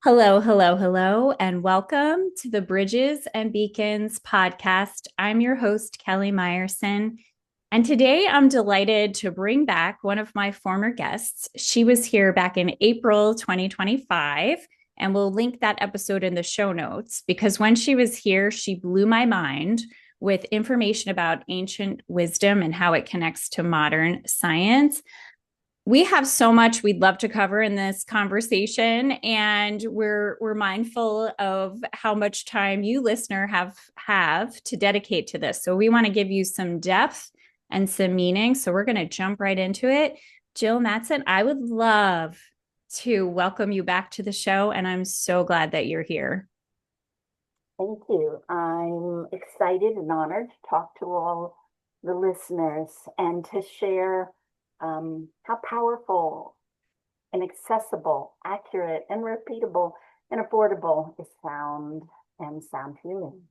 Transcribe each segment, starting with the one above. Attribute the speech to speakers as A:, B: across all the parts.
A: Hello, hello, hello, and welcome to the Bridges and Beacons podcast. I'm your host, Kelly Meyerson, and today I'm delighted to bring back one of my former guests. She was here back in April 2025, and we'll link that episode in the show notes because when she was here, she blew my mind with information about ancient wisdom and how it connects to modern science. We have so much we'd love to cover in this conversation, and we're mindful of how much time you listener have to dedicate to this. So we want to give you some depth and some meaning. So we're going to jump right into it. Jill Mattson, I would love to welcome you back to the show, and I'm so glad that you're here.
B: Thank you. I'm excited and honored to talk to all the listeners and to share how powerful and accessible, accurate, and repeatable and affordable is sound and sound healing.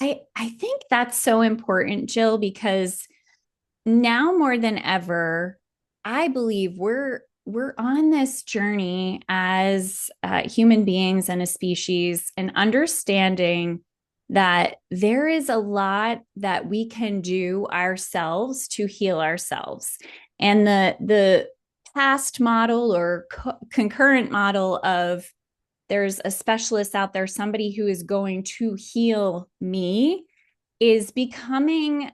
A: I think that's so important, Jill, because now more than ever, I believe we're on this journey as human beings and a species, and understanding that there is a lot that we can do ourselves to heal ourselves. And the past model or concurrent model of there's a specialist out there, somebody who is going to heal me, is becoming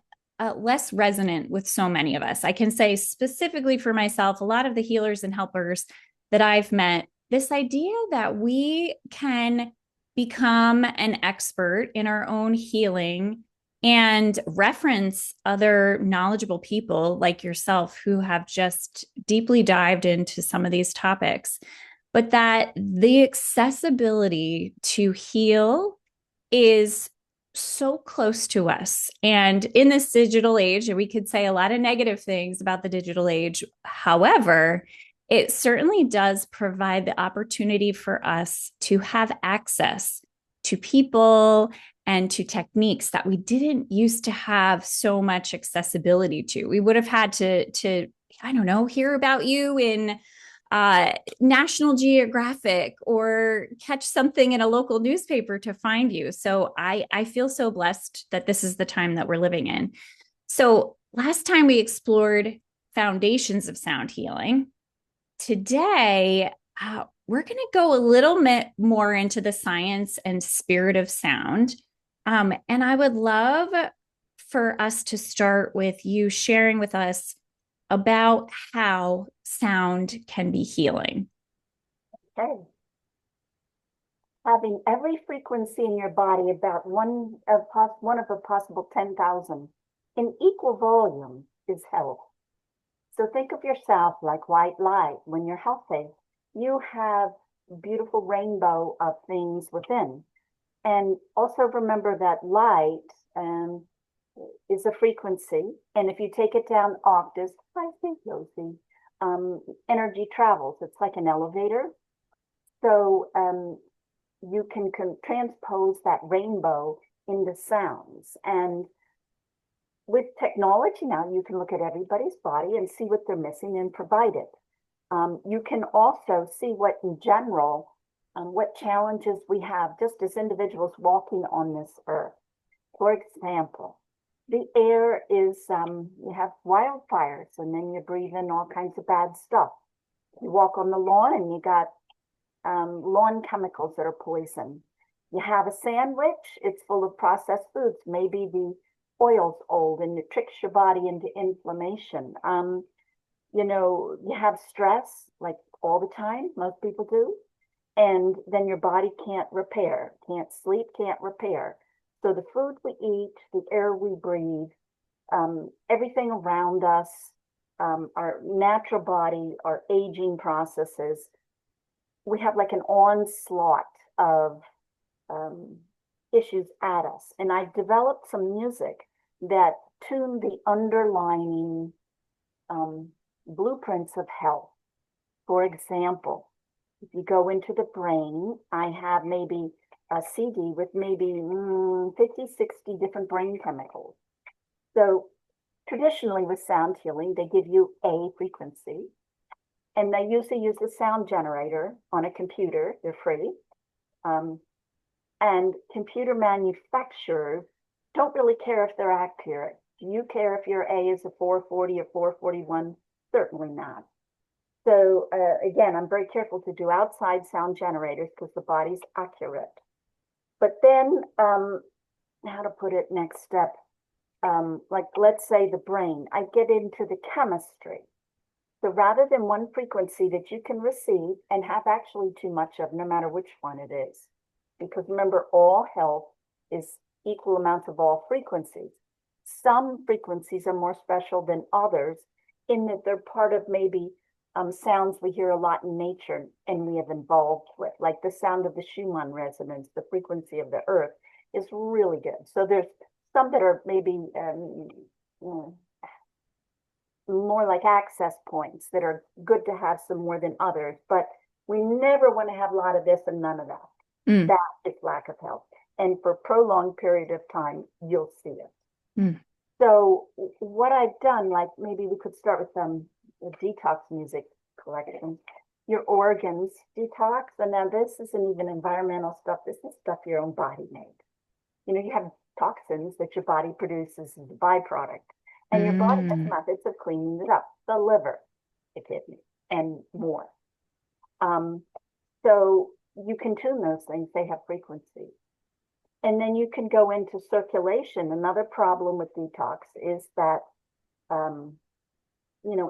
A: less resonant with so many of us. I can say specifically for myself, a lot of the healers and helpers that I've met, this idea that we can become an expert in our own healing and reference other knowledgeable people like yourself who have just deeply dived into some of these topics, but that the accessibility to heal is so close to us. And in this digital age, and we could say a lot of negative things about the digital age. However, it certainly does provide the opportunity for us to have access to people and to techniques that we didn't used to have so much accessibility to. We would have had to I don't know, hear about you in National Geographic or catch something in a local newspaper to find you. So I feel so blessed that this is the time that we're living in. So last time we explored foundations of sound healing. Today, we're going to go a little bit more into the science and spirit of sound. And I would love for us to start with you sharing with us about how sound can be healing.
B: Okay. Having every frequency in your body about one of a possible 10,000 in equal volume is health. So think of yourself like white light. When you're healthy, you have beautiful rainbow of things within. And also remember that light is a frequency. And if you take it down octaves, I think Josie, energy travels. It's like an elevator. So you can transpose that rainbow into sounds. And with technology now, you can look at everybody's body and see what they're missing and provide it. You can also see what, in general, what challenges we have just as individuals walking on this earth. For example, the air is, you have wildfires and then you breathe in all kinds of bad stuff. You walk on the lawn and you got lawn chemicals that are poison. You have a sandwich, it's full of processed foods. Maybe the oil's old and it tricks your body into inflammation. You have stress like all the time, most people do. And then your body can't repair, can't sleep, can't repair. So the food we eat, the air we breathe, everything around us, our natural body, our aging processes, we have like an onslaught of issues at us. And I developed some music that tune the underlying blueprints of health. For example, if you go into the brain, I have maybe a CD with maybe 50, 60 different brain chemicals. So traditionally with sound healing, they give you a frequency. And they usually use a sound generator on a computer. They're free. Um, and computer manufacturers don't really care if they're accurate. Do you care if your A is a 440 or 441? Certainly not. So again, I'm very careful to do outside sound generators because the body's accurate. But then, how to put it, next step, like let's say the brain, I get into the chemistry. So rather than one frequency that you can receive and have actually too much of, no matter which one it is, because remember, all health is equal amounts of all frequencies. Some frequencies are more special than others in that they're part of maybe sounds we hear a lot in nature and we have involved with, like the sound of the Schumann resonance, the frequency of the earth is really good. So there's some that are maybe more like access points that are good to have some more than others, but we never want to have a lot of this and none of that.
A: Mm.
B: That is lack of health. And for a prolonged period of time, you'll see it.
A: Mm.
B: So what I've done, like maybe we could start with the detox music collection, your organs detox. And now this isn't even environmental stuff. This is stuff your own body made. You know, you have toxins that your body produces as a byproduct. And your body has methods of cleaning it up, the liver, the kidney, and more. So you can tune those things, they have frequencies. And then you can go into circulation. Another problem with detox is that,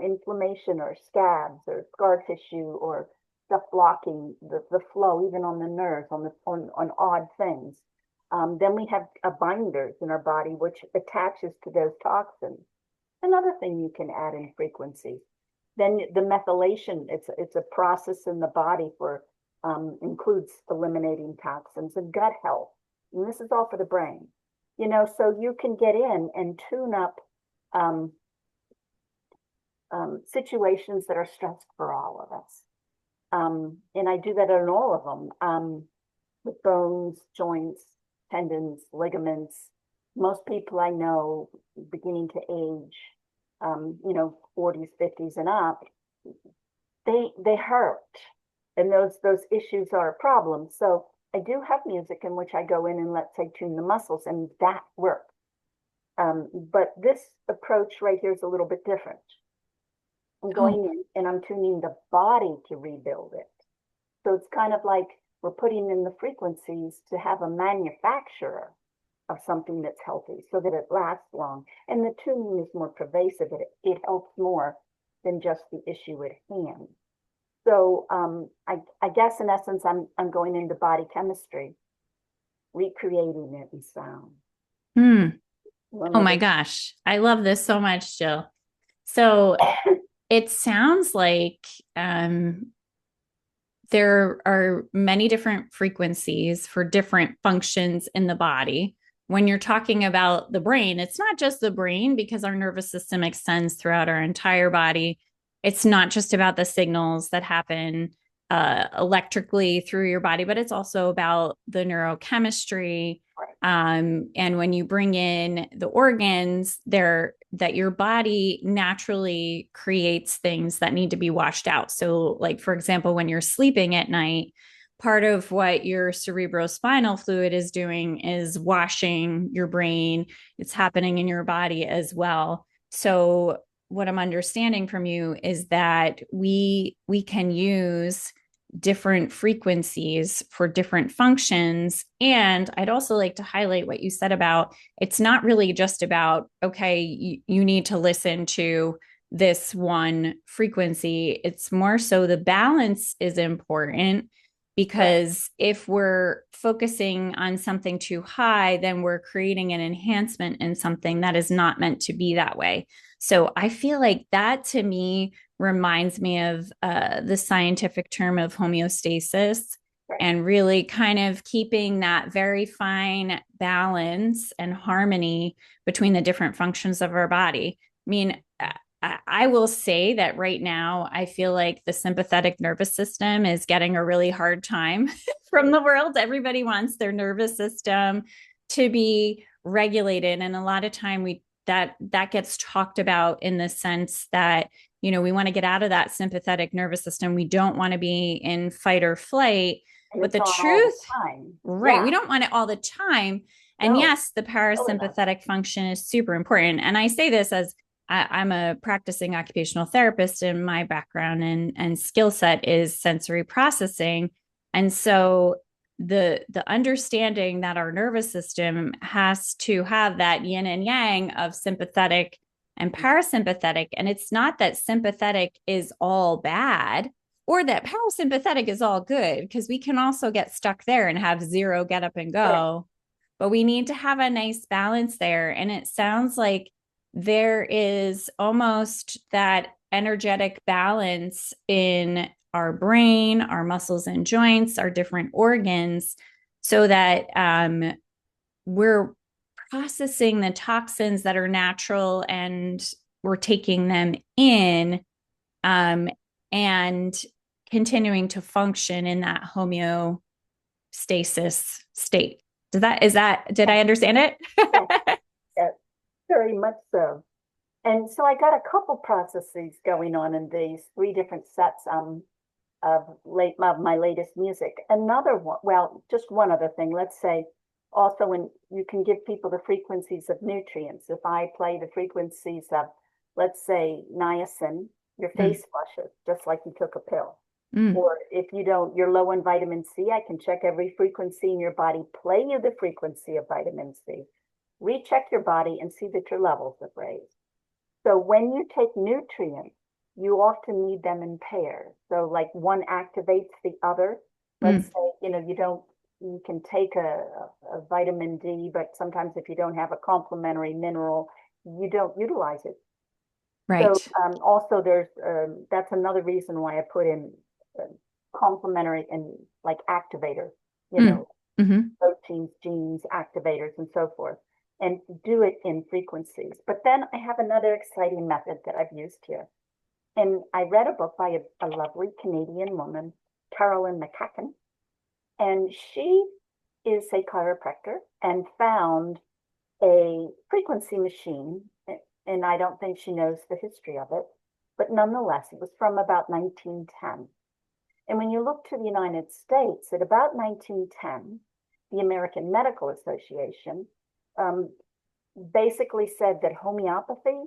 B: inflammation or scabs or scar tissue or stuff blocking the flow, even on the nerves, on odd things. Then we have binders in our body, which attaches to those toxins. Another thing you can add in frequency. Then the methylation, it's a process in the body for, includes eliminating toxins and gut health. And this is all for the brain. So you can get in and tune up situations that are stressed for all of us. And I do that in all of them, with bones, joints, tendons, ligaments. Most people I know beginning to age, 40s, 50s and up, they hurt. And those issues are a problem. So I do have music in which I go in and let's say tune the muscles, and that works. But this approach right here is a little bit different. I'm going in and I'm tuning the body to rebuild it. So it's kind of like we're putting in the frequencies to have a manufacturer of something that's healthy so that it lasts long. And the tuning is more pervasive. It helps more than just the issue at hand. So I guess in essence, I'm going into body chemistry, recreating it in sound.
A: Oh my gosh. I love this so much, Jill. So it sounds like there are many different frequencies for different functions in the body. When you're talking about the brain, it's not just the brain because our nervous system extends throughout our entire body. It's not just about the signals that happen electrically through your body, but it's also about the neurochemistry. And when you bring in the organs, that your body naturally creates things that need to be washed out. So, like, for example, when you're sleeping at night, part of what your cerebrospinal fluid is doing is washing your brain. It's happening in your body as well. So what I'm understanding from you is that we can use different frequencies for different functions. And I'd also like to highlight what you said about it's not really just about, okay, you need to listen to this one frequency. It's more so the balance is important, because if we're focusing on something too high, then we're creating an enhancement in something that is not meant to be that way. So I feel like that to me reminds me of the scientific term of homeostasis, and really kind of keeping that very fine balance and harmony between the different functions of our body. I mean, I will say that right now, I feel like the sympathetic nervous system is getting a really hard time from the world. Everybody wants their nervous system to be regulated. And a lot of time that gets talked about in the sense that we want to get out of that sympathetic nervous system. We don't want to be in fight or flight.
B: And
A: But
B: it's
A: the
B: on all the
A: truth,
B: time.
A: right, we
B: Yeah,
A: don't want it all the time. And
B: no,
A: yes, the
B: really not.
A: parasympathetic function is super important. And I say this as I'm a practicing occupational therapist, and my background and skill set is sensory processing. And so the understanding that our nervous system has to have that yin and yang of sympathetic and parasympathetic. And it's not that sympathetic is all bad or that parasympathetic is all good, because we can also get stuck there and have zero get up and
B: Correct.
A: go. But we need to have a nice balance there. And it sounds like there is almost that energetic balance in our brain, our muscles and joints, our different organs, so that we're processing the toxins that are natural and we're taking them in, um, and continuing to function in that homeostasis state. Did I understand it?
B: Yes, yes, very much so. And so I got a couple processes going on in these three different sets of my latest music. Another one, well, just one other thing. Let's say also when you can give people the frequencies of nutrients. If I play the frequencies of, let's say, niacin, your
A: Mm,
B: face flushes, just like you took a pill.
A: mm,
B: Or if you don't, you're low in vitamin C, I can check every frequency in your body, play you the frequency of vitamin C, recheck your body and see that your levels have raised. So when you take nutrients, you often need them in pairs. So like one activates the other. Let's
A: mm.
B: say, you can take a vitamin D, but sometimes if you don't have a complementary mineral, you don't utilize it. So
A: Right.
B: also that's another reason why I put in uh, complementary and like activators, you
A: Mm,
B: know,
A: hmm.
B: proteins, genes, activators, and so forth, and do it in frequencies. But then I have another exciting method that I've used here. And I read a book by a lovely Canadian woman, Carolyn McCacken, and she is a chiropractor and found a frequency machine. And I don't think she knows the history of it, but nonetheless, it was from about 1910. And when you look to the United States, at about 1910, the American Medical Association um, basically said that homeopathy,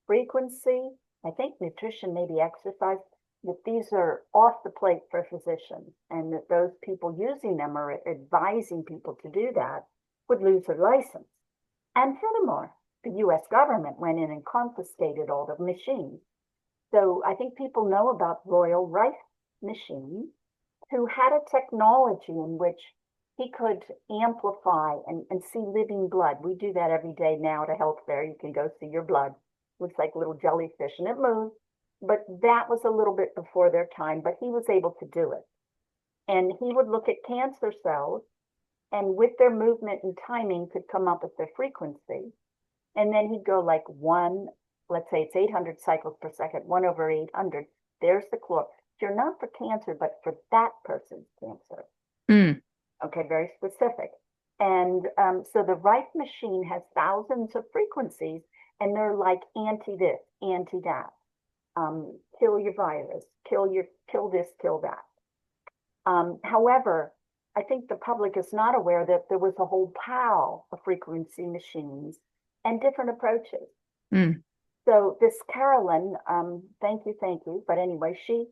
B: frequency, I think nutrition, maybe exercise, that these are off the plate for physicians, and that those people using them or advising people to do that would lose their license. And furthermore, the US government went in and confiscated all the machines. So I think people know about Royal Rife machine, who had a technology in which he could amplify and see living blood. We do that every day now at a health fair. You can go see your blood. Looks like little jellyfish and it moves. But that was a little bit before their time, but he was able to do it. And he would look at cancer cells and with their movement and timing could come up with their frequency. And then he'd go like one, let's say it's 800 cycles per second, 1/800. There's the clock. You're not for cancer, but for that person's cancer.
A: Mm,
B: Okay, very specific. And so the Rife machine has thousands of frequencies, and they're like anti this, anti that. Kill your virus, kill this, kill that. However, I think the public is not aware that there was a whole pile of frequency machines and different approaches.
A: mm,
B: So this Carolyn, thank you. But anyway, she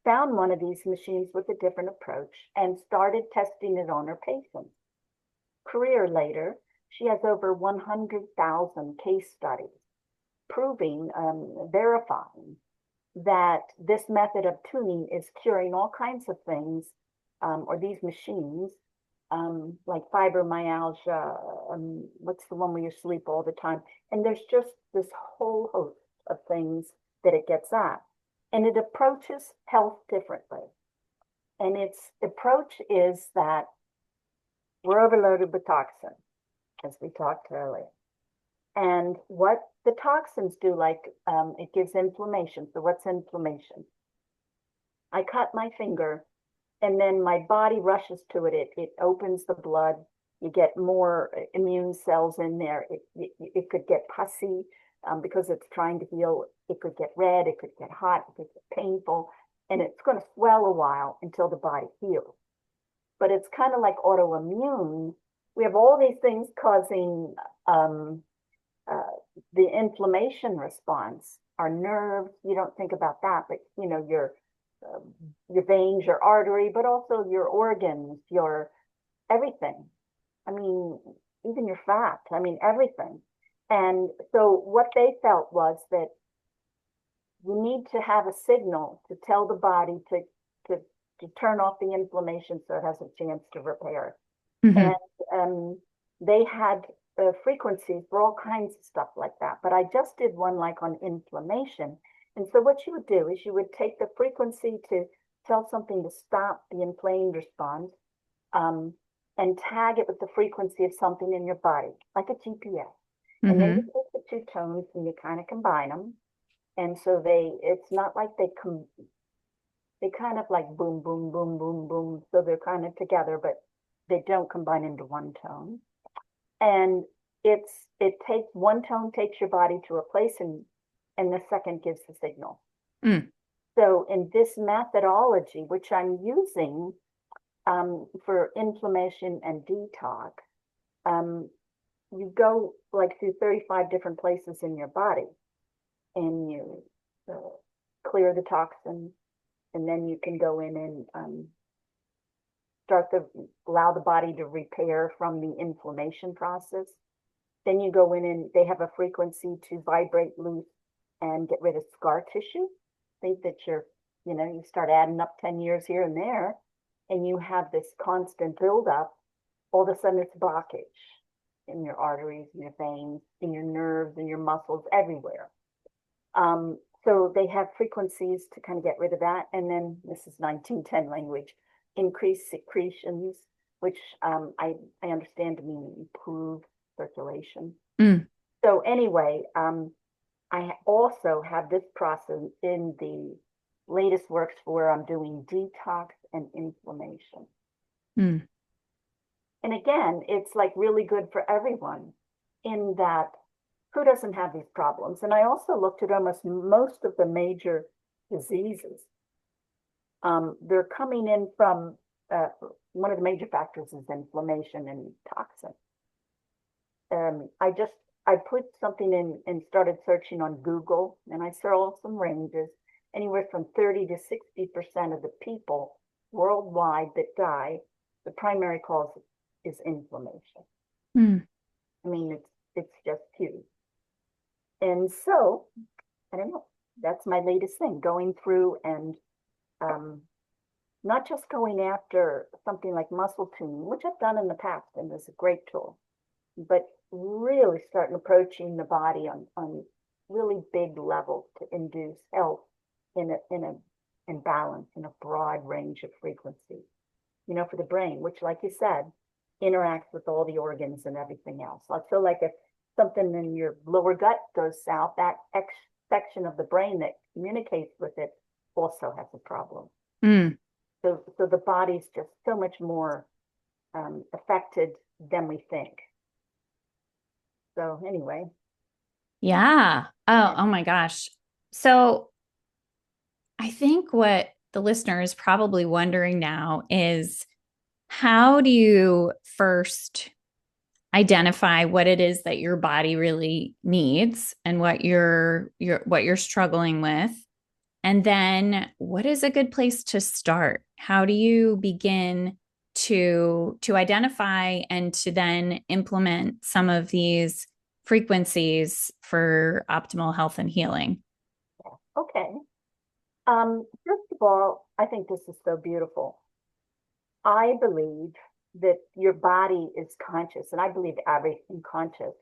B: found one of these machines with a different approach and started testing it on her patients. Career later, she has over 100,000 case studies proving, verifying that this method of tuning is curing all kinds of things, or these machines, like fibromyalgia, what's the one where you sleep all the time? And there's just this whole host of things that it gets at. And it approaches health differently. And its approach is that we're overloaded with toxins, as we talked earlier. And what the toxins do, like it gives inflammation. So, what's inflammation? I cut my finger and then my body rushes to it. It opens the blood. You get more immune cells in there. It could get pussy. because it's trying to heal. It could get red, it could get hot, it could get painful, and it's going to swell a while until the body heals. But it's kind of like autoimmune. We have all these things causing uh, the inflammation response. Our nerves, you don't think about that, but uh, your veins, your artery, but also your organs, your everything. I mean, even your fat. I mean, everything. And so what they felt was that you need to have a signal to tell the body to to turn off the inflammation so it has a chance to repair.
A: Mm-hmm.
B: And they had frequencies for all kinds of stuff like that. But I just did one like on inflammation. And so what you would do is you would take the frequency to tell something to stop the inflamed response, um, and tag it with the frequency of something in your body, like a GPS. And then you
A: Mm-hmm.
B: take the two tones and you kind of combine them. And so it's not like they kind of like boom, boom, boom, boom, boom. So they're kind of together, but they don't combine into one tone. And it takes one tone takes your body to a place, and the second gives the signal.
A: Mm.
B: So in this methodology, which I'm using for inflammation and detox, um, you go like through 35 different places in your body, and you clear the toxin, and then you can go in and allow the body to repair from the inflammation process. Then you go in and they have a frequency to vibrate loose and get rid of scar tissue. Think that you start adding up 10 years here and there, and you have this constant buildup. All of a sudden it's blockage in your arteries, in your veins, in your nerves, in your muscles, everywhere. So they have frequencies to kind of get rid of that. And then this is 1910 language, increase secretions, which I understand to mean improve circulation.
A: Mm.
B: So anyway, I also have this process in the latest works where I'm doing detox and inflammation.
A: Mm.
B: And again, it's like really good for everyone in that who doesn't have these problems? And I also looked at almost most of the major diseases. They're coming in from one of the major factors is inflammation and toxin. I put something in and started searching on Google, and I saw some ranges anywhere from 30 to 60% of the people worldwide that die. The primary cause is inflammation.
A: Mm.
B: I mean, it's just huge. And so, I don't know, that's my latest thing, going through and um, not just going after something like muscle tuning, which I've done in the past and is a great tool, but really starting approaching the body on really big levels to induce health in balance in a broad range of frequencies, for the brain, which, like you said, interacts with all the organs and everything else. I feel like if something in your lower gut goes south, that section of the brain that communicates with it also has a problem.
A: Mm.
B: So the body's just so much more affected than we think. So anyway,
A: Yeah. Oh my gosh. So I think what the listener is probably wondering now is how do you first identify what it is that your body really needs and what you're struggling with? And then what is a good place to start? How do you begin to identify and to then implement some of these frequencies for optimal health and healing?
B: okay. First of all, I think this is so beautiful. I believe that your body is conscious, and I believe everything conscious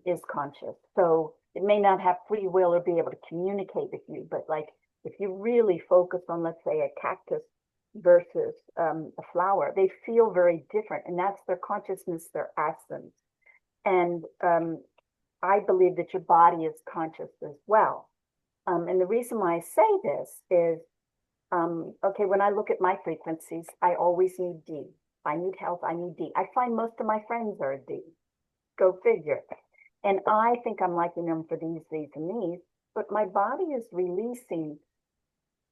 B: is conscious. So it may not have free will or be able to communicate with you, but like if you really focus on, let's say, a cactus versus a flower, they feel very different, and that's their consciousness, their essence. And I believe that your body is conscious as well. And the reason why I say this is, okay, when I look at my frequencies, I always need D. If I need health, I need D. I find most of my friends are D. Go figure. And I think I'm liking them for these, and these, but my body is releasing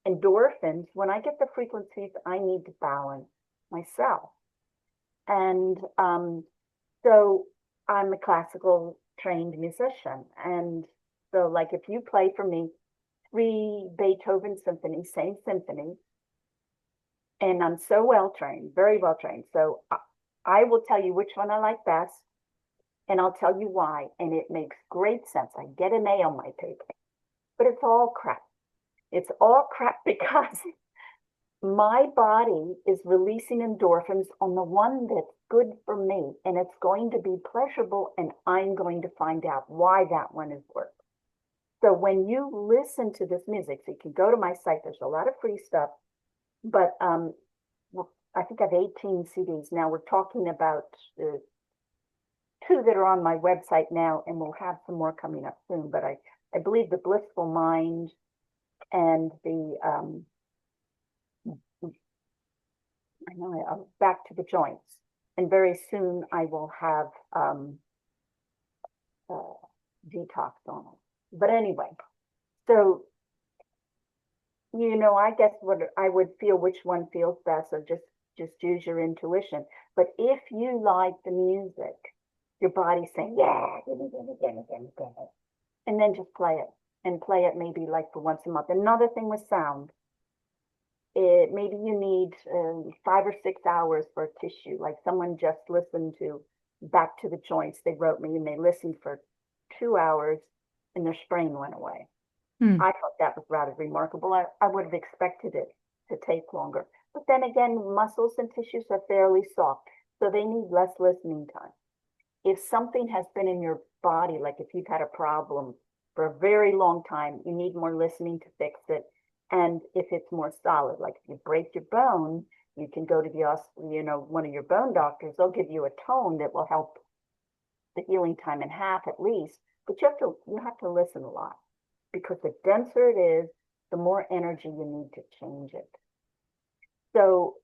B: endorphins. When I get the frequencies, I need to balance myself. And so I'm a classical trained musician. And so, like, if you play for me three Beethoven symphonies, same symphony, and I'm so well trained, very well trained. So I will tell you which one I like best, and I'll tell you why. And it makes great sense. I get an A on my paper, but it's all crap. It's all crap because my body is releasing endorphins on the one that's good for me, and it's going to be pleasurable, and I'm going to find out why that one is worth. So when you listen to this music, so you can go to my site, there's a lot of free stuff, but I think I have 18 CDs. Now we're talking about two that are on my website now, and we'll have some more coming up soon. But I believe the Blissful Mind and the I know Back to the Joints, and very soon I will have Detox on it. But anyway, so I guess what I would feel which one feels best, or just use your intuition. But if you like the music, your body's saying, yeah, gimme, gimme, gimme, gimme, gimme. And then just play it, and play it maybe like for once a month. Another thing with sound, maybe you need 5 or 6 hours for a tissue. Like someone just listened to Back to the Joints. They wrote me and they listened for 2 hours and their sprain went away.
A: Hmm.
B: I thought that was rather remarkable. I would have expected it to take longer. But then again, muscles and tissues are fairly soft, so they need less listening time. If something has been in your body, like if you've had a problem for a very long time, you need more listening to fix it. And if it's more solid, like if you break your bone, you can go to one of your bone doctors. They'll give you a tone that will help the healing time in half at least. But you have to listen a lot, because the denser it is, the more energy you need to change it. So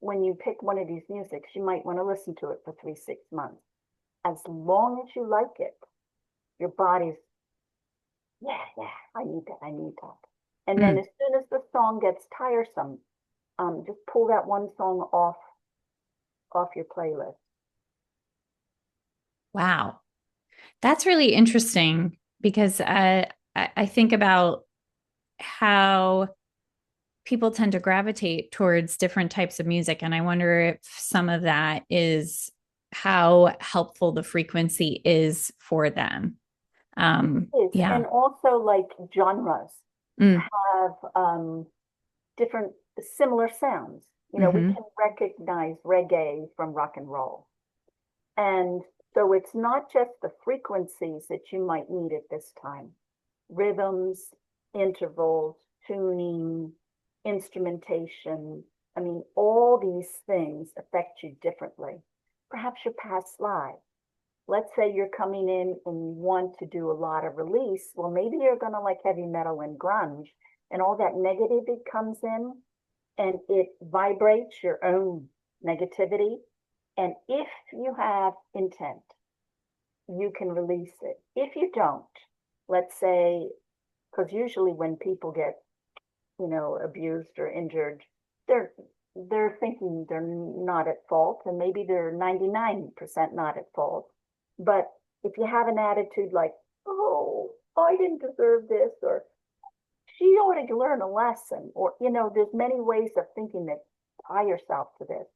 B: when you pick one of these musics, you might want to listen to it for 3, 6 months. As long as you like it, your body's, yeah, I need that, I need that. And then
A: Mm.
B: as soon as the song gets tiresome, just pull that one song off your playlist.
A: Wow. That's really interesting because I think about how people tend to gravitate towards different types of music. And I wonder if some of that is how helpful the frequency is for them.
B: Is
A: Yeah.
B: and also like genres
A: Mm.
B: have different similar sounds. We
A: Hmm.
B: can recognize reggae from rock and roll. And so it's not just the frequencies that you might need at this time. Rhythms, intervals, tuning, instrumentation. I mean, all these things affect you differently. Perhaps your past lives. Let's say you're coming in and you want to do a lot of release. Well, maybe you're going to like heavy metal and grunge, and all that negativity comes in and it vibrates your own negativity. And if you have intent, you can release it. If you don't, let's say, because usually when people get, abused or injured, they're they're thinking they're not at fault, and maybe they're 99% not at fault. But if you have an attitude like, oh, I didn't deserve this, or she ought to learn a lesson, or there's many ways of thinking that tie yourself to this.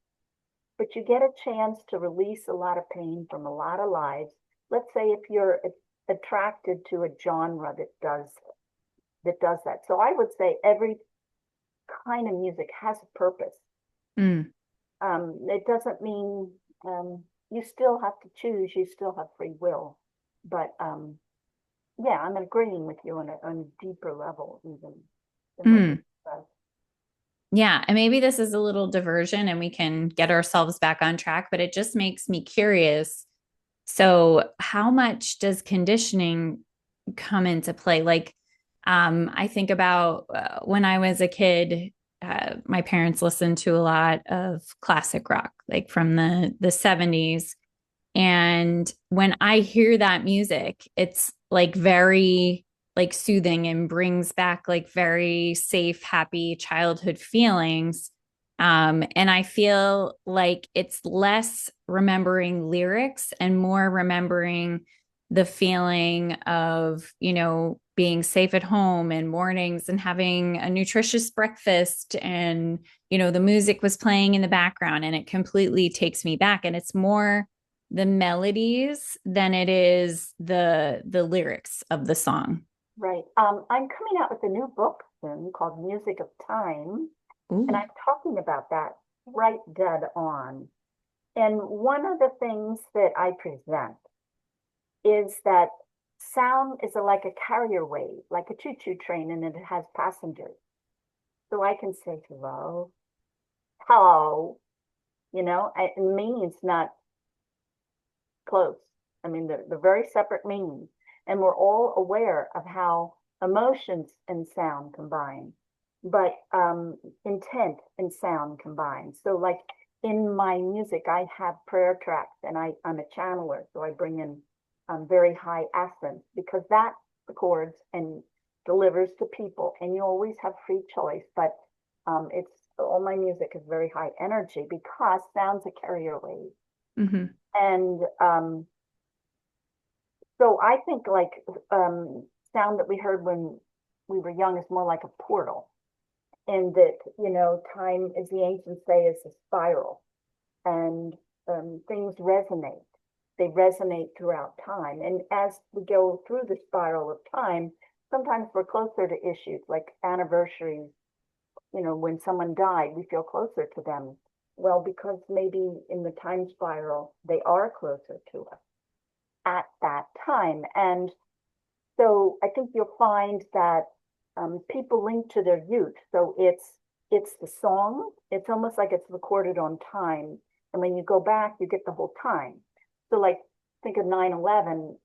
B: But you get a chance to release a lot of pain from a lot of lives. Let's say if you're attracted to a genre that does that. So I would say every kind of music has a purpose.
A: Mm.
B: It doesn't mean you still have to choose, you still have free will. But yeah, I'm agreeing with you on a deeper level, even than what you
A: Mm.
B: said.
A: Yeah. And maybe this is a little diversion and we can get ourselves back on track, but it just makes me curious. So, how much does conditioning come into play? Like, I think about when I was a kid, my parents listened to a lot of classic rock, like from the 70s. And when I hear that music, it's like very like soothing and brings back like very safe, happy childhood feelings. And I feel like it's less remembering lyrics and more remembering the feeling of, being safe at home and mornings and having a nutritious breakfast, and, the music was playing in the background, and it completely takes me back. And it's more the melodies than it is the lyrics of the song.
B: Right. I'm coming out with a new book soon called Music of Time, and
A: Ooh.
B: I'm talking about that right dead on. And one of the things that I present is that sound is like a carrier wave, like a choo-choo train, and it has passengers. So I can say hello, hello, meaning it's not close. I mean, they're very separate meanings. And we're all aware of how emotions and sound combine, but intent and sound combine. So, like in my music, I have prayer tracks, and I'm a channeler. So I bring in very high accents because that records and delivers to people. And you always have free choice, but it's all my music is very high energy because sound's a carrier wave.
A: Mm-hmm.
B: And so I think like sound that we heard when we were young is more like a portal, and that time, as the ancients say, is a spiral, and things resonate. They resonate throughout time, and as we go through the spiral of time, sometimes we're closer to issues like anniversaries. When someone died, we feel closer to them. Well, because maybe in the time spiral, they are closer to us at that time. And so I think you'll find that people link to their youth. So it's the song. It's almost like it's recorded on time. And when you go back, you get the whole time. So like think of 9/11.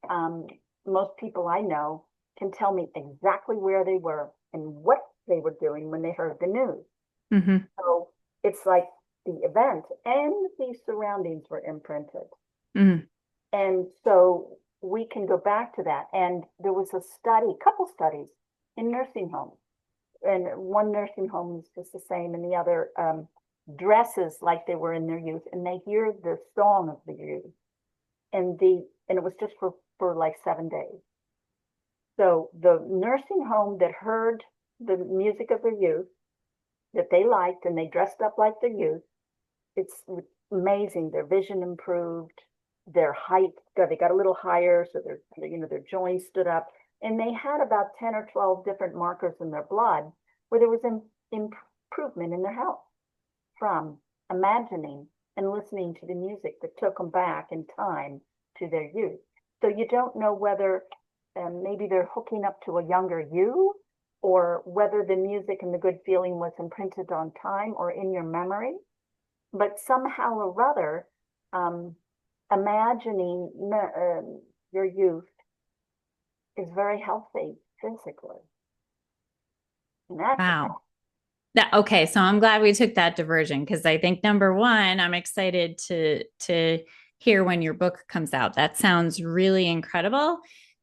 B: Most people I know can tell me exactly where they were and what they were doing when they heard the news.
A: Mm-hmm.
B: So it's like the event and the surroundings were imprinted.
A: Mm-hmm.
B: And so we can go back to that. And there was a study, couple studies in nursing homes. And one nursing home is just the same, and the other dresses like they were in their youth, and they hear the song of the youth. And it was just for like 7 days. So the nursing home that heard the music of their youth that they liked and they dressed up like their youth, it's amazing. Their vision improved, their height they got a little higher, so their joints stood up, and they had about 10 or 12 different markers in their blood where there was an improvement in their health from imagining and listening to the music that took them back in time to their youth. So you don't know whether maybe they're hooking up to a younger you, or whether the music and the good feeling was imprinted on time or in your memory, but somehow or other, um, imagining your youth is very healthy physically. And that's a
A: Wow. Okay, so I'm glad we took that diversion, because I think number one, I'm excited to hear when your book comes out. That sounds really incredible.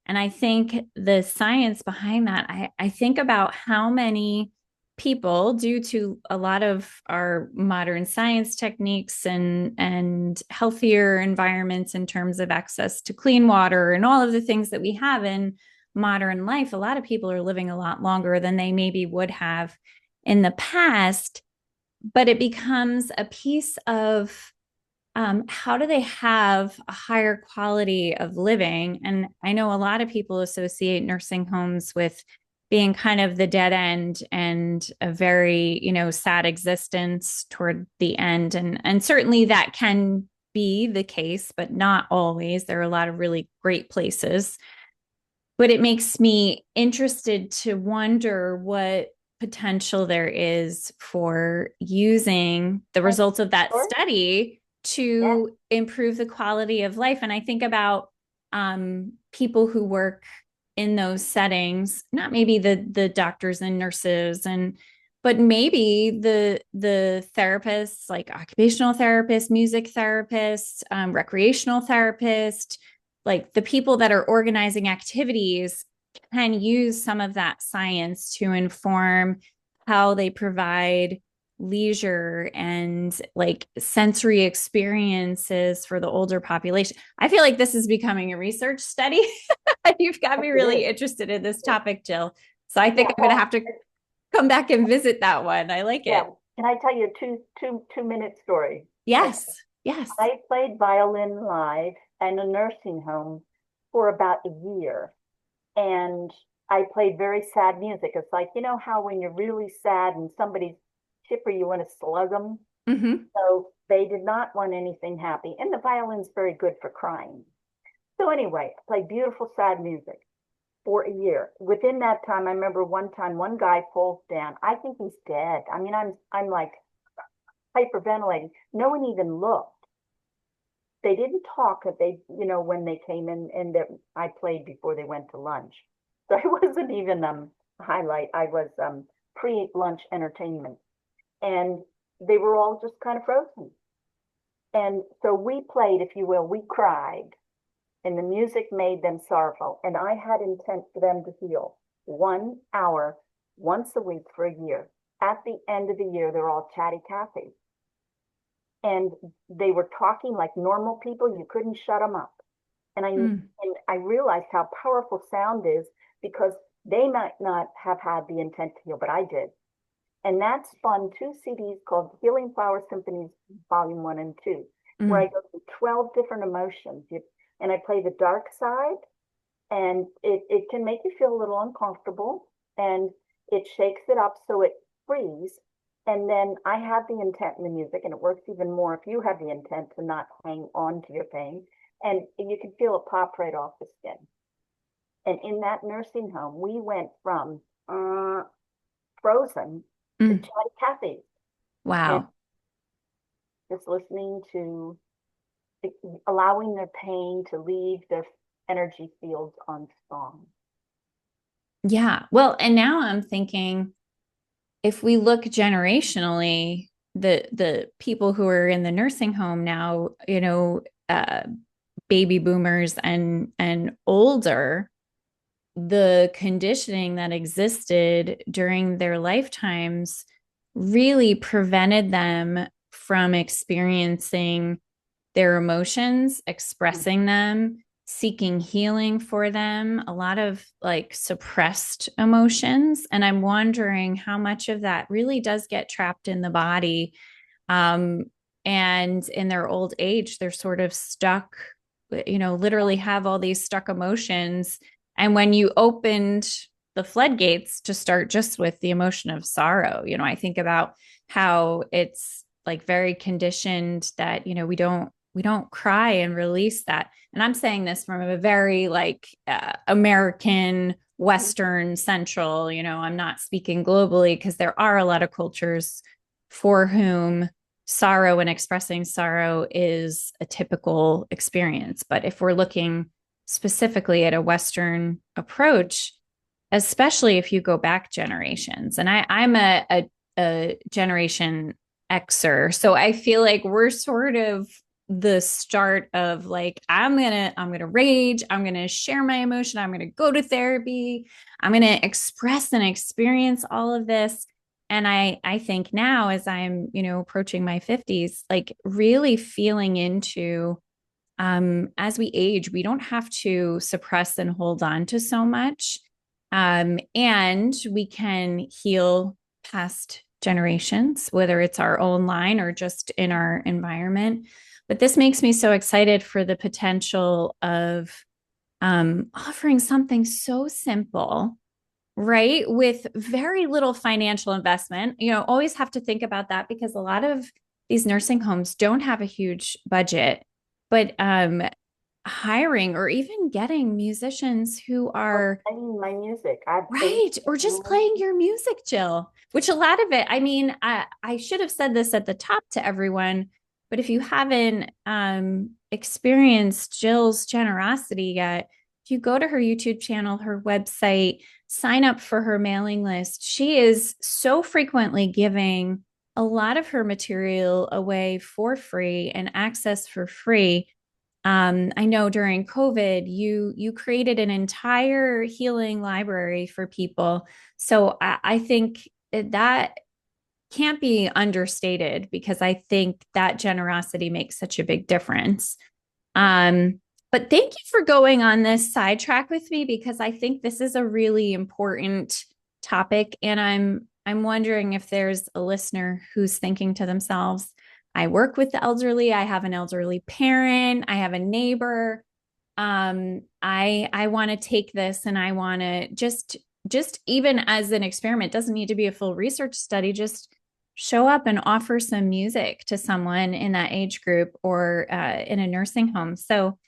A: And I think the science behind that, I think about how many people, due to a lot of our modern science techniques and healthier environments in terms of access to clean water and all of the things that we have in modern life, a lot of people are living a lot longer than they maybe would have in the past. But it becomes a piece of how do they have a higher quality of living? And I know a lot of people associate nursing homes with being kind of the dead end and a very, sad existence toward the end. And certainly that can be the case, but not always. There are a lot of really great places. But it makes me interested to wonder what potential there is for using the results of that
B: story.
A: study
B: Yeah.
A: to improve the quality of life. And I think about people who work in those settings, not maybe the doctors and nurses, but maybe the therapists, like occupational therapists, music therapists, recreational therapists, like the people that are organizing activities, can use some of that science to inform how they provide leisure and like sensory experiences for the older population. I feel like this is becoming a research study. You've got me
B: It
A: really
B: is.
A: interested in this topic, Jill. So I think
B: Yeah,
A: I'm going to have to come back and visit that one. I like
B: yeah.
A: it.
B: Can I tell you a 2 minute story? Okay.
A: Yes. Yes.
B: I played violin live in a nursing home for about a year. And I played very sad music. It's like, you know how when you're really sad and somebody's chipper, you want to slug them?
A: Mm-hmm.
B: So they did not want anything happy. And the violin's very good for crying. So anyway, I played beautiful sad music for a year. Within that time, I remember one time one guy falls down. I think he's dead. I mean, I'm like hyperventilating. No one even looked. They didn't talk if they, when they came in and that I played before they went to lunch. So I wasn't even highlight. I was pre-lunch entertainment. And they were all just kind of frozen. And so we played, if you will, we cried, and the music made them sorrowful. And I had intent for them to heal 1 hour once a week for a year. At the end of the year, they're all chatty Cathy. And they were talking like normal people. You couldn't shut them up.
A: Mm.
B: And I realized how powerful sound is because they might not have had the intent to heal, but I did. And that spun 2 CDs called Healing Flower Symphonies, Volume 1 and 2, where I
A: Mm.
B: go through 12 different emotions. And I play the dark side, and it can make you feel a little uncomfortable, and it shakes it up so it frees. And then I have the intent in the music, and it works even more if you have the intent to not hang on to your pain. And you can feel it pop right off the skin. And in that nursing home, we went from frozen to
A: Mm.
B: chatty Cathy, and
A: Wow.
B: just listening to allowing their pain to leave their energy fields on song.
A: Yeah. Well, and now I'm thinking if we look generationally, the people who are in the nursing home now, baby boomers and older, the conditioning that existed during their lifetimes really prevented them from experiencing their emotions, expressing them, seeking healing for them, a lot of like suppressed emotions. And I'm wondering how much of that really does get trapped in the body. Um, and in their old age, they're sort of stuck, literally have all these stuck emotions. And when you opened the floodgates to start just with the emotion of sorrow, I think about how it's like very conditioned that, we don't cry and release that. And I'm saying this from a very like American, Western, Central, I'm not speaking globally because there are a lot of cultures for whom sorrow and expressing sorrow is a typical experience. But if we're looking specifically at a Western approach, especially if you go back generations, and I'm a generation Xer, so I feel like we're sort of the start of like I'm gonna rage, I'm gonna share my emotion, I'm gonna go to therapy, I'm gonna express and experience all of this. And I think now as I'm approaching my 50s, like really feeling into as we age, we don't have to suppress and hold on to so much. And we can heal past generations, whether it's our own line or just in our environment. But this makes me so excited for the potential of offering something so simple, right? With very little financial investment. Always have to think about that because a lot of these nursing homes don't have a huge budget, but hiring or even getting musicians who
B: Or
A: are
B: playing my music. I've been
A: right, or just playing your music, Jill, which a lot of it, I mean, I should have said this at the top to everyone, but if you haven't experienced Jill's generosity yet, if you go to her YouTube channel, her website, sign up for her mailing list, she is so frequently giving a lot of her material away for free and access for free. I know during COVID, you created an entire healing library for people. So I think that can't be understated because I think that generosity makes such a big difference. Um, but thank you for going on this sidetrack with me because I think this is a really important topic, and I'm wondering if there's a listener who's thinking to themselves, I work with the elderly, I have an elderly parent, I have a neighbor. I want to take this and I want to just even as an experiment, doesn't need to be a full research study, just show up and offer some music to someone in that age group or in a nursing home. So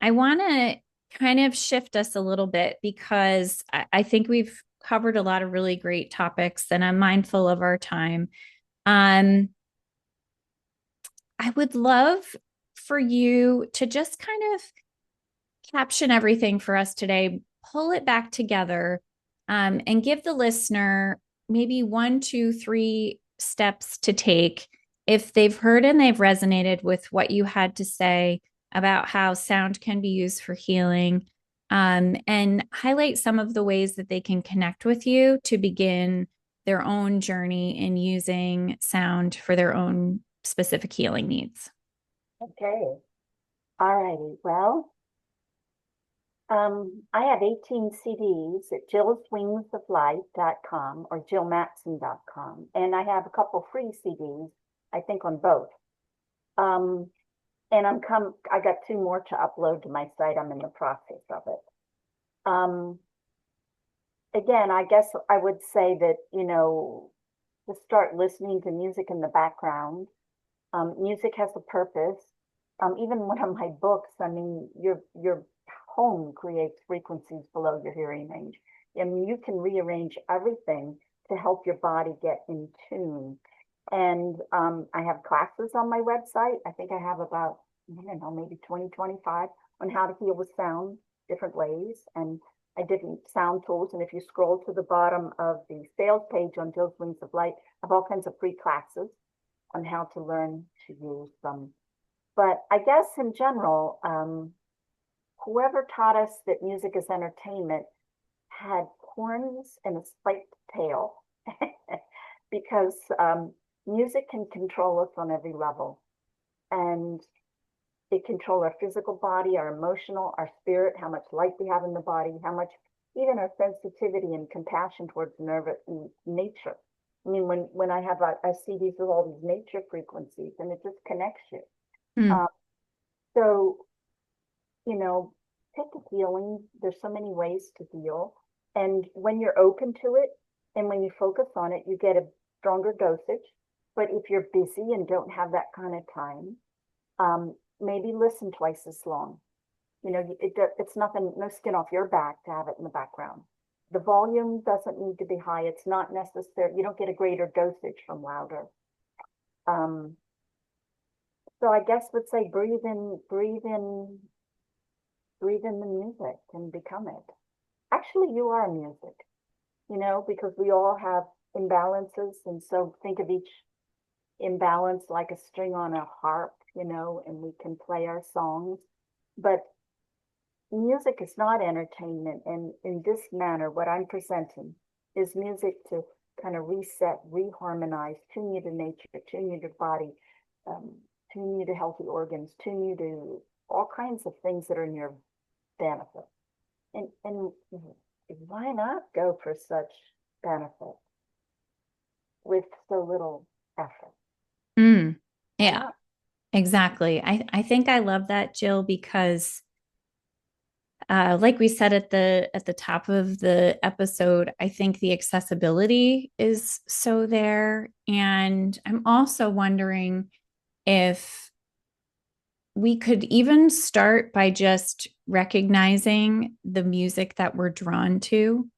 A: I want to kind of shift us a little bit because I think we've covered a lot of really great topics and I'm mindful of our time. Um, I would love for you to just kind of caption everything for us today, pull it back together, and give the listener maybe one, two, three steps to take if they've heard and they've resonated with what you had to say about how sound can be used for healing, and highlight some of the ways that they can connect with you to begin their own journey in using sound for their own specific healing needs.
B: Okay. All righty. Well, I have 18 CDs at jillswingsoflight.com or jillmattson.com. And I have a couple free CDs, I think on both. Um, and I got two more to upload to my site. I'm in the process of it. Um, Again, I guess I would say that, to start listening to music in the background. Music has a purpose. Even one of my books, I mean, your home creates frequencies below your hearing range. I mean, you can rearrange everything to help your body get in tune. And I have classes on my website. I think I have about, I don't know, maybe 20, 25 on how to heal with sound, different ways, and I different sound tools. And if you scroll to the bottom of the sales page on Jill's Wings of Light, I have all kinds of free classes on how to learn to use them. But I guess in general, whoever taught us that music is entertainment had horns and a spiked tail because music can control us on every level. And it controls our physical body, our emotional, our spirit, how much light we have in the body, how much even our sensitivity and compassion towards nervous nature. I mean, when I see these with all these nature frequencies, and it just connects you.
A: Mm.
B: Um, so, you know, pick a healing. There's so many ways to heal. And when you're open to it and when you focus on it, you get a stronger dosage. But if you're busy and don't have that kind of time, maybe listen twice as long. It's nothing, no skin off your back to have it in the background. The volume doesn't need to be high. It's not necessary. You don't get a greater dosage from louder. Um, so I guess would say breathe in the music and become it. Actually, you are music, because we all have imbalances. And so think of each imbalance like a string on a harp, and we can play our songs. But music is not entertainment. And in this manner, what I'm presenting is music to kind of reset, reharmonize, tune you to nature, tune you to body, um, tune you to healthy organs, tune you to all kinds of things that are in your benefit. And why not go for such benefit with so little effort?
A: Mm.
B: Why
A: Yeah.
B: not?
A: Exactly. I think I love that, Jill, because like we said at the top of the episode, I think the accessibility is so there. And I'm also wondering if we could even start by just recognizing the music that we're drawn to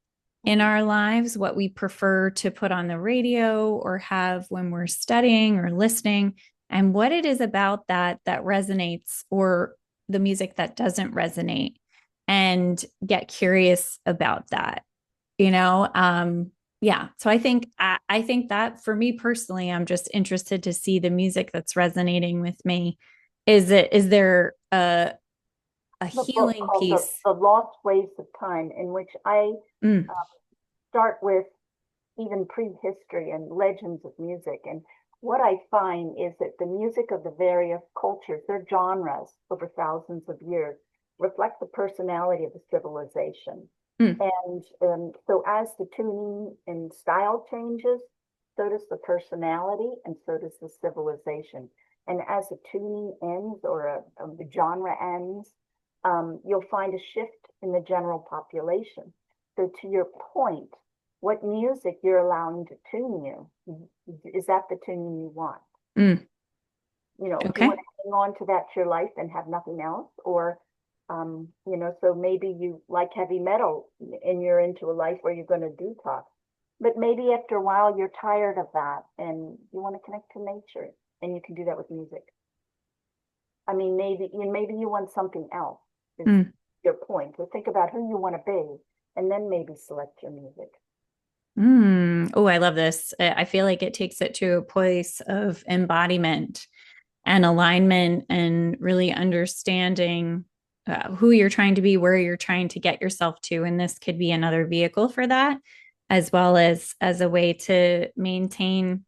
A: in
B: Mhm.
A: our lives, what we prefer to put on the radio or have when we're studying or listening, and what it is about that that resonates or the music that doesn't resonate. and get curious about that, you know? Yeah. So I think that for me personally, I'm just interested to see the music that's resonating with me. Is there a
B: The book
A: healing
B: called
A: piece?
B: The Lost Ways of Time, in which I
A: Mm,
B: uh, start with even prehistory and legends of music. And what I find is that the music of the various cultures, their genres over thousands of years, reflect the personality of the civilization.
A: mm,
B: And so as the tuning and style changes, so does the personality and so does the civilization. And as the tuning ends or the genre ends, you'll find a shift in the general population. So to your point, what music you're allowing to tune you, is that the tuning you want?
A: mm.
B: Do you
A: Okay.
B: want to hang on to that to your life and have nothing else? Or, so maybe you like heavy metal and you're into a life where you're going to detox. But maybe after a while you're tired of that and you want to connect to nature and you can do that with music. I mean, maybe you want something else is
A: Mm.
B: your point. So think about who you want to be and then maybe select your music.
A: Oh, I love this. I feel like it takes it to a place of embodiment and alignment and really understanding who you're trying to be, where you're trying to get yourself to. And this could be another vehicle for that, as well as a way to maintain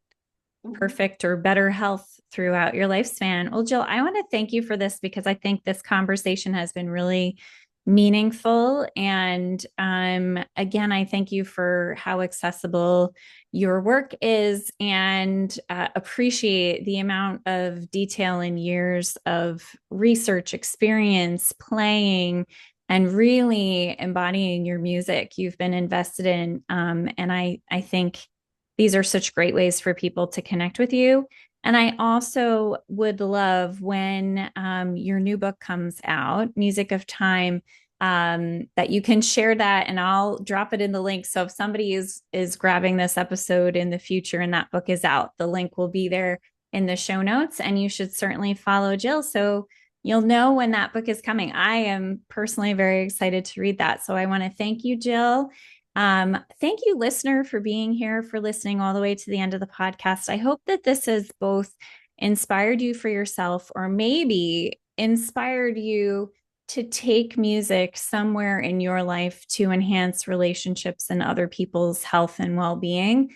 B: Mhm.
A: perfect or better health throughout your lifespan. Well, Jill, I want to thank you for this because I think this conversation has been really meaningful. And again, I thank you for how accessible your work is and appreciate the amount of detail and years of research, experience, playing, and really embodying your music you've been invested in. And I think these are such great ways for people to connect with you. And I also would love when your new book comes out, Music of Time, that you can share that, and I'll drop it in the link. So if somebody is grabbing this episode in the future and that book is out, the link will be there in the show notes. And you should certainly follow Jill so you'll know when that book is coming. I am personally very excited to read that. So I want to thank you, Jill. Thank you, listener, for being here, for listening all the way to the end of the podcast. I hope that this has both inspired you for yourself or maybe inspired you to take music somewhere in your life to enhance relationships and other people's health and well being,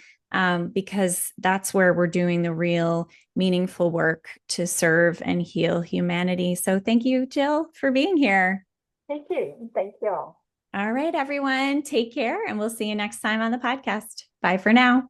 A: because that's where we're doing the real meaningful work to serve and heal humanity. So, thank you, Jill, for being here.
B: Thank you. Thank you all.
A: All right, everyone, take care, and we'll see you next time on the podcast. Bye for now.